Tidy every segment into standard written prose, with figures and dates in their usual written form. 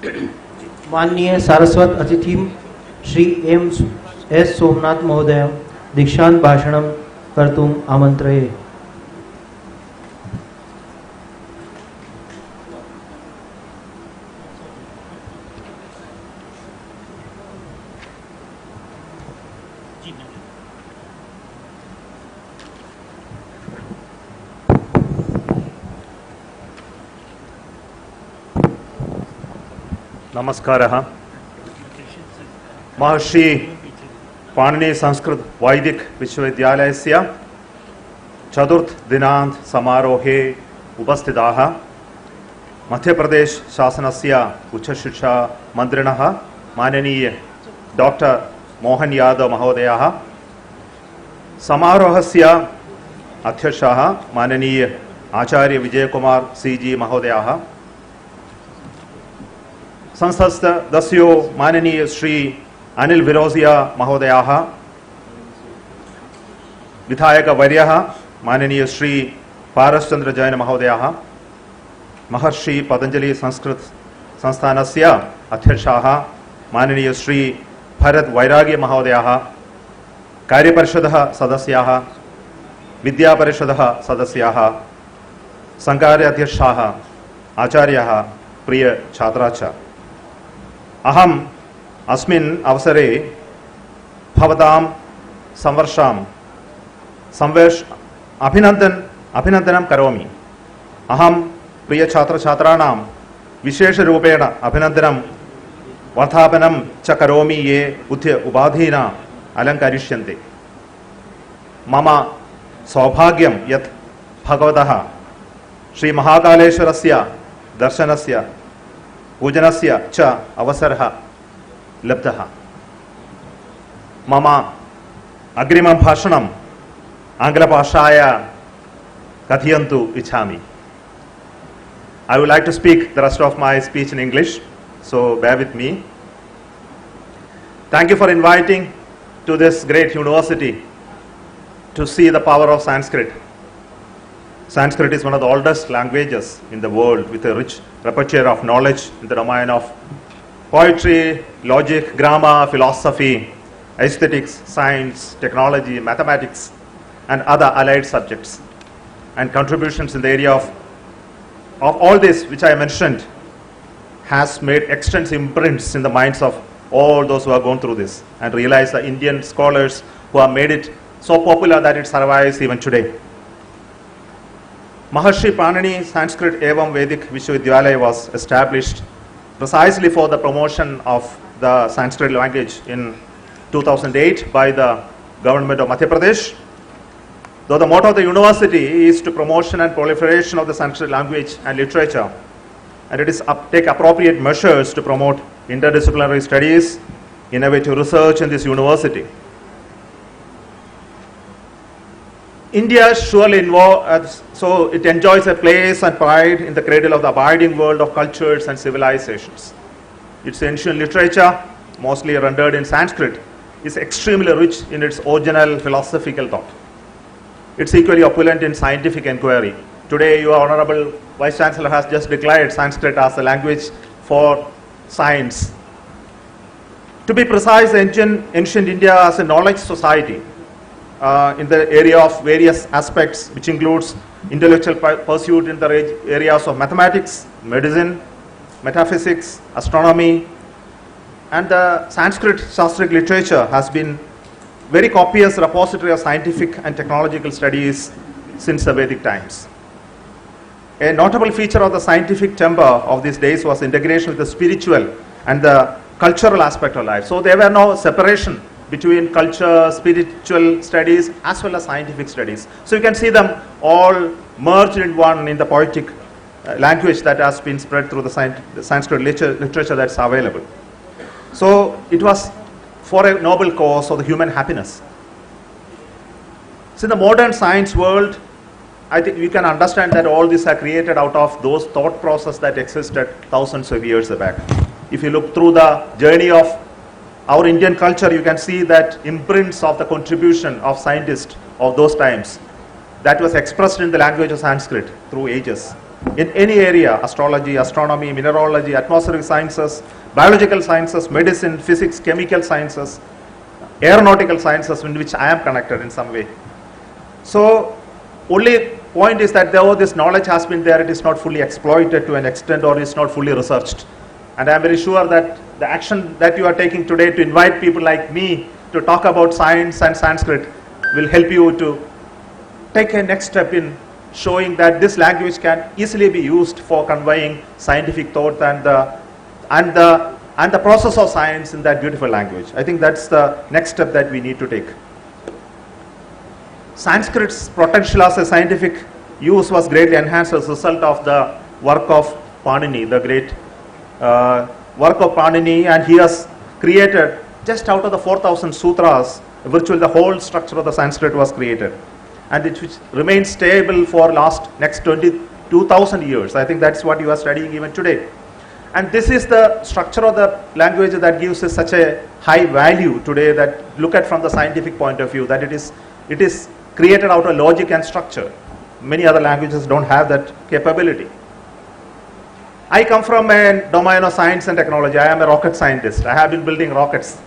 माननीय सारस्वत अतिथि श्री एस सोमनाथ महोदय दीक्षांत भाषणं कर्तुम् आमन्त्रये। नमस्कारः। महर्षि पाणिनि संस्कृत वैदिक विश्वविद्यालयस्य चतुर्थ दिनांत समारोहे उपस्थिताः मध्यप्रदेश शासनस्य उच्चशिक्षा मन्त्रिणः माननीय डॉक्टर मोहन यादव महोदयः, समारोहस्य अध्यक्षः माननीय आचार्य विजयकुमार सीजी महोदयः, संसदस्यो माननीय श्री अनिल विरोजिया महोदयाः, विधायक वर्यः माननीय श्री पारसचंद्र जैन महोदयाः, महर्षि पतंजलि संस्कृत संस्थानस्य अध्यक्षाः माननीय श्री भरत वैराग्य महोदयाः, कार्यपरिषदः सदस्याः, विद्यापरिषदः सदस्याः, संकार्याध्यक्षाः, आचार्याः, प्रिय छात्राः, अहम अस्मिन् अवसरे भवतां संवर्षां अभिनन्दनं करोमि। अहम प्रिय छात्रछात्राणां विशेषरूपेण अभिनन्दनं वर्धापनं च करोमि ये उपाधीना अलङ्करिष्यन्ते। मम सौभाग्यं यत् भगवतः श्री महाकालेश्वरस्य दर्शनस्य पूजनस्य च अवसरः लब्धः। मम अग्रिमं भाषणम् आङ्ग्लभाषाया कथयन्तु इच्छामि। I would like to speak the rest of my speech in English, so bear with me. Thank you for inviting to this great university to see the power of Sanskrit. Sanskrit is one of the oldest languages in the world with a rich repertoire of knowledge in the domain of poetry, logic, grammar, philosophy, aesthetics, science, technology, mathematics, and other allied subjects. And contributions in the area of all this which I mentioned has made extensive imprints in the minds of all those who have gone through this and realized the Indian scholars who have made it so popular that it survives even today. Maharshi Panini Sanskrit Evam Vedic Vishwavidyalaya was established precisely for the promotion of the Sanskrit language in 2008 by the government of Madhya Pradesh. Though the motto of the university is to promotion and proliferation of the Sanskrit language and literature, and it is take appropriate measures to promote interdisciplinary studies, innovative research in this university. India surely so it enjoys a place and pride in the cradle of the abiding world of cultures and civilizations. Its ancient literature, mostly rendered in Sanskrit, is extremely rich in its original philosophical thought. It's equally opulent in scientific inquiry. Today, your Honorable Vice Chancellor has just declared Sanskrit as a language for science. To be precise, ancient India as a knowledge society in the area of various aspects, which includes intellectual pursuit in the areas of mathematics, medicine, metaphysics, astronomy, and the Sanskrit Shastric literature has been very copious repository of scientific and technological studies since the Vedic times. A notable feature of the scientific temper of these days was integration with the spiritual and the cultural aspect of life. So there were no separation between culture, spiritual studies, as well as scientific studies. So you can see them all merged in one in the poetic language that has been spread through the Sanskrit literature that's available. So it was for a noble cause of the human happiness. So in the modern science world, I think we can understand that all these are created out of those thought process that existed thousands of years back. If you look through the journey of our Indian culture, you can see that imprints of the contribution of scientists of those times that was expressed in the language of Sanskrit through ages. in any area: astrology, astronomy, mineralogy, atmospheric sciences, biological sciences, medicine, physics, chemical sciences, aeronautical sciences, in which I am connected in some way. So, only point is that though this knowledge has been there, it is not fully exploited to an extent, or is not fully researched. And I am very sure that the action that you are taking today to invite people like me to talk about science and Sanskrit will help you to take a next step in showing that this language can easily be used for conveying scientific thought and the process of science in that beautiful language. I think that's the next step that we need to take. Sanskrit's potential as a scientific use was greatly enhanced as a result of the work of Panini, the great work of Panini, and he has created, just out of the 4,000 sutras, virtually the whole structure of the Sanskrit was created, and it which remains stable for next 22,000 years. I think that's what you are studying even today. And this is the structure of the language that gives us such a high value today, that look at from the scientific point of view, that it is created out of logic and structure. Many other languages don't have that capability. I come from a domain of science and technology. I am a rocket scientist. I have been building rockets.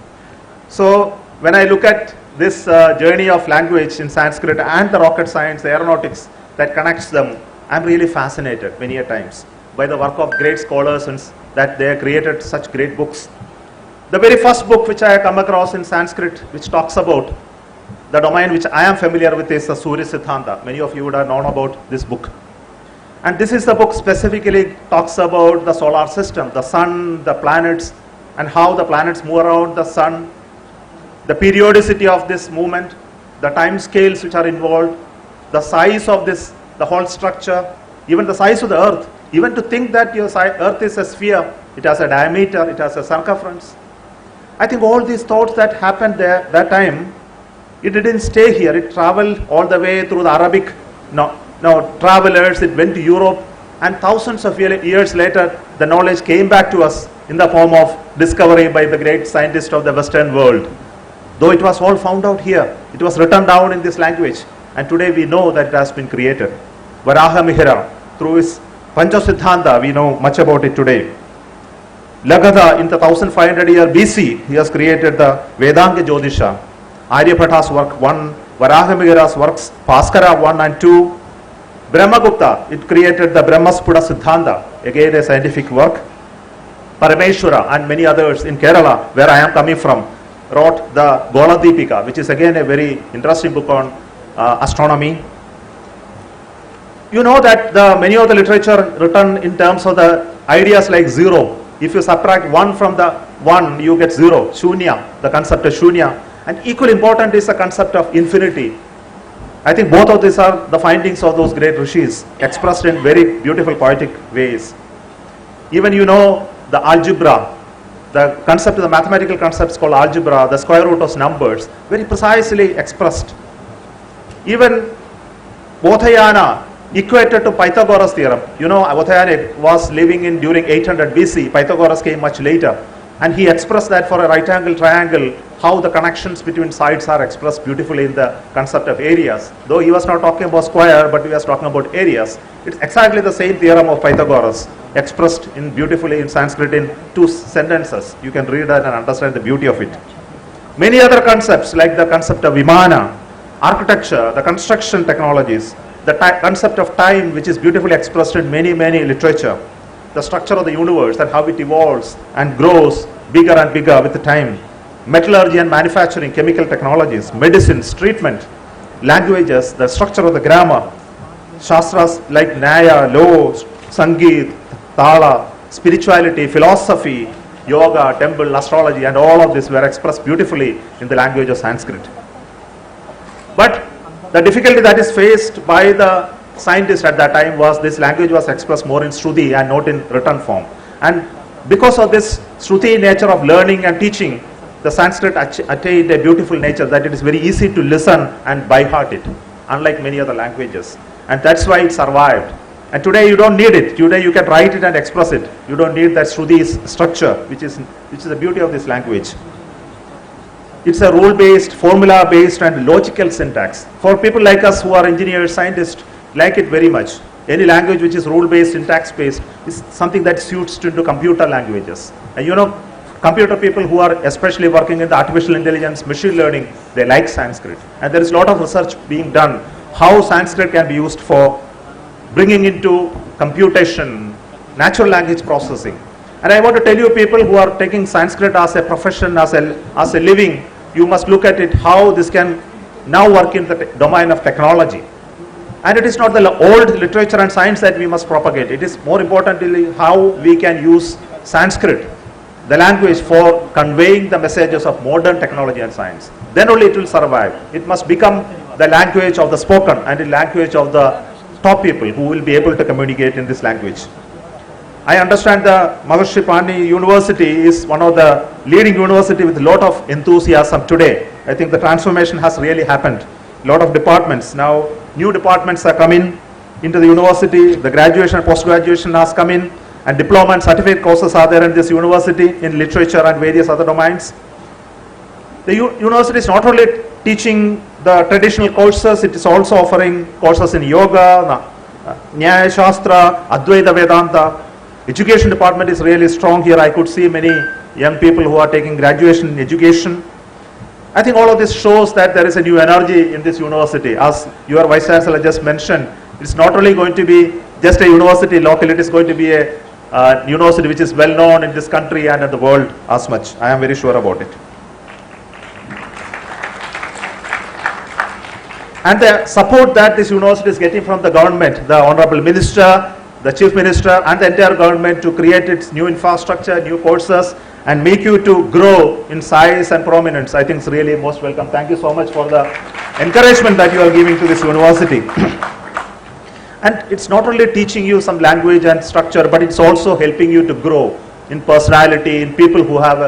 So when I look at this journey of language in Sanskrit and the rocket science, the aeronautics that connects them, I'm really fascinated many a times by the work of great scholars and that they have created such great books. The very first book which I have come across in Sanskrit, which talks about the domain which I am familiar with, is the Surya Siddhanta. Many of you would have known about this book. And this is the book specifically talks about the solar system, the sun, the planets, and how the planets move around the sun, the periodicity of this movement, the time scales which are involved, the size of this, the whole structure, even the size of the earth. Even to think that your earth is a sphere, it has a diameter, it has a circumference. I think all these thoughts that happened there that time, it didn't stay here. It traveled all the way through the Arabic travelers. It went to Europe, and thousands of years later, the knowledge came back to us in the form of discovery by the great scientists of the Western world. Though it was all found out here, it was written down in this language, and today we know that it has been created. Varaha Mihira, through his Pancha Siddhanta, we know much about it today. Lagadha, in the 1500 year BC, he has created the Vedanga Jyotisha. Aryabhata's work 1, Varaha Mihira's works, Bhaskara 1 and 2. Brahmagupta, it created the Brahmasputa Siddhanta, again a scientific work. Parameshwara and many others in Kerala, where I am coming from, wrote the Goladipika, which is again a very interesting book on astronomy. You know that many of the literature written in terms of the ideas like zero. If you subtract 1 from the 1, you get 0, Shunya, the concept of Shunya. And equally important is the concept of infinity. I think both of these are the findings of those great rishis, expressed in very beautiful poetic ways. Even you know the algebra, the concept, the mathematical concepts called algebra, the square root of numbers, very precisely expressed. Even Bothayana equated to Pythagoras theorem. You know, Bothayana was living in during 800 BC. Pythagoras came much later. And he expressed that for a right angle triangle, how the connections between sides are expressed beautifully in the concept of areas. Though he was not talking about square, but he was talking about areas. It's exactly the same theorem of Pythagoras, expressed beautifully in Sanskrit in 2 sentences. You can read that and understand the beauty of it. Many other concepts, like the concept of Vimana, architecture, the construction technologies, the concept of time, which is beautifully expressed in many literature, the structure of the universe and how it evolves and grows bigger and bigger with the time, metallurgy and manufacturing, chemical technologies, medicines, treatment, languages, the structure of the grammar, shastras like Nyaya, law, Sangeet, Tala, spirituality, philosophy, yoga, temple, astrology, and all of this were expressed beautifully in the language of Sanskrit. But the difficulty that is faced by the scientists at that time was this language was expressed more in Shruti and not in written form. And because of this Shruti nature of learning and teaching, the Sanskrit attained a beautiful nature that it is very easy to listen and by heart it, unlike many other languages. And that's why it survived. And today you don't need it. Today you can write it and express it. You don't need that Shruti's structure, which is the beauty of this language. It's a rule-based, formula-based and logical syntax. For people like us who are engineers, scientists, like it very much. any language which is rule-based, syntax-based, is something that suits into computer languages. And you know, computer people who are especially working in the artificial intelligence, machine learning, they like Sanskrit. And there is a lot of research being done how Sanskrit can be used for bringing into computation, natural language processing. And I want to tell you, people who are taking Sanskrit as a profession, as a living, you must look at it how this can now work in the domain of technology. And it is not the old literature and science that we must propagate. It is more importantly how we can use Sanskrit, the language, for conveying the messages of modern technology and science. Then only it will survive. It must become the language of the spoken and the language of the top people who will be able to communicate in this language. I understand the Maharishi Pani University is one of the leading university with a lot of enthusiasm today. I think the transformation has really happened. A lot of departments now, new departments are coming into the university. The graduation and post-graduation has come in, and diploma and certificate courses are there in this university in literature and various other domains. The university is not only teaching the traditional courses, it is also offering courses in yoga, Nyaya Shastra, Advaita Vedanta. Education department is really strong here. I could see many young people who are taking graduation in education. I think all of this shows that there is a new energy in this university. As your Vice Chancellor just mentioned, it's not only going to be just a university local, it is going to be a university which is well known in this country and in the world as much. I am very sure about it. And the support that this university is getting from the government, the Honorable Minister, the Chief Minister and the entire government to create its new infrastructure, new courses, and make you to grow in size and prominence, I think is really most welcome. Thank you so much for the encouragement that you are giving to this university. And it's not only teaching you some language and structure, but it's also helping you to grow in personality, in people who have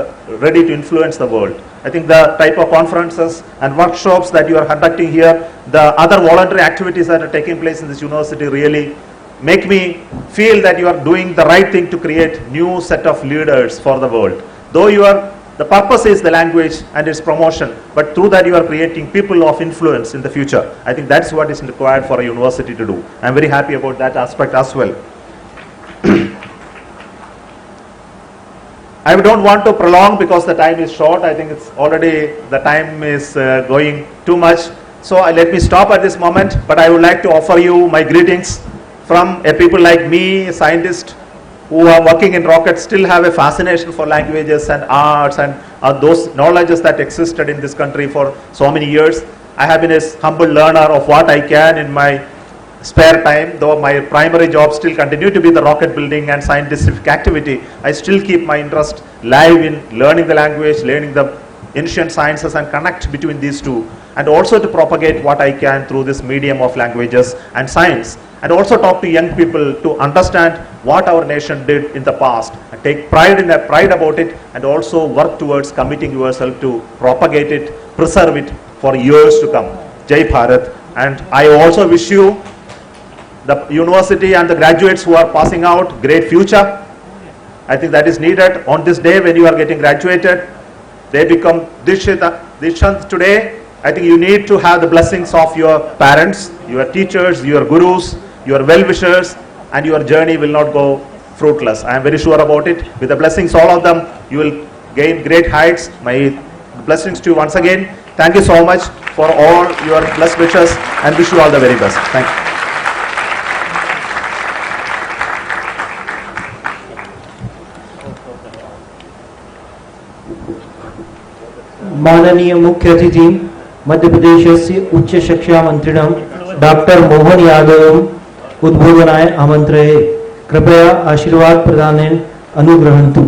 ready to influence the world. I think the type of conferences and workshops that you are conducting here, the other voluntary activities that are taking place in this university really make me feel that you are doing the right thing to create new set of leaders for the world. Though the purpose is the language and its promotion, but through that you are creating people of influence in the future. I think that's what is required for a university to do. I'm very happy about that aspect as well. I don't want to prolong because the time is short. I think it's already, the time is going too much. So let me stop at this moment, but I would like to offer you my greetings from a people like me, scientists who are working in rockets, still have a fascination for languages and arts and those knowledges that existed in this country for so many years. I have been a humble learner of what I can in my spare time, though my primary job still continue to be the rocket building and scientific activity. I still keep my interest live in learning the language, learning the ancient sciences and connect between these two, and also to propagate what I can through this medium of languages and science, and also talk to young people to understand what our nation did in the past and take pride about it, and also work towards committing yourself to propagate it, preserve it for years to come. Jai Bharat. And I also wish you, the university and the graduates who are passing out, great future. I think that is needed on this day when you are getting graduated. They become Dishant today. I think you need to have the blessings of your parents, your teachers, your gurus, your well-wishers, and your journey will not go fruitless. I am very sure about it. With the blessings, all of them, you will gain great heights. My blessings to you once again. Thank you so much for all your blessed wishes and wish you all the very best. Thank you. माननीय मुख्य अतिथि मध्य प्रदेशस्य उच्च शिक्षा मंत्रिणं doctor Mohan Yadav उद्बोधनाय आमन्त्रये कृपया आशीर्वाद प्रदानेन अनुग्रहन्तु।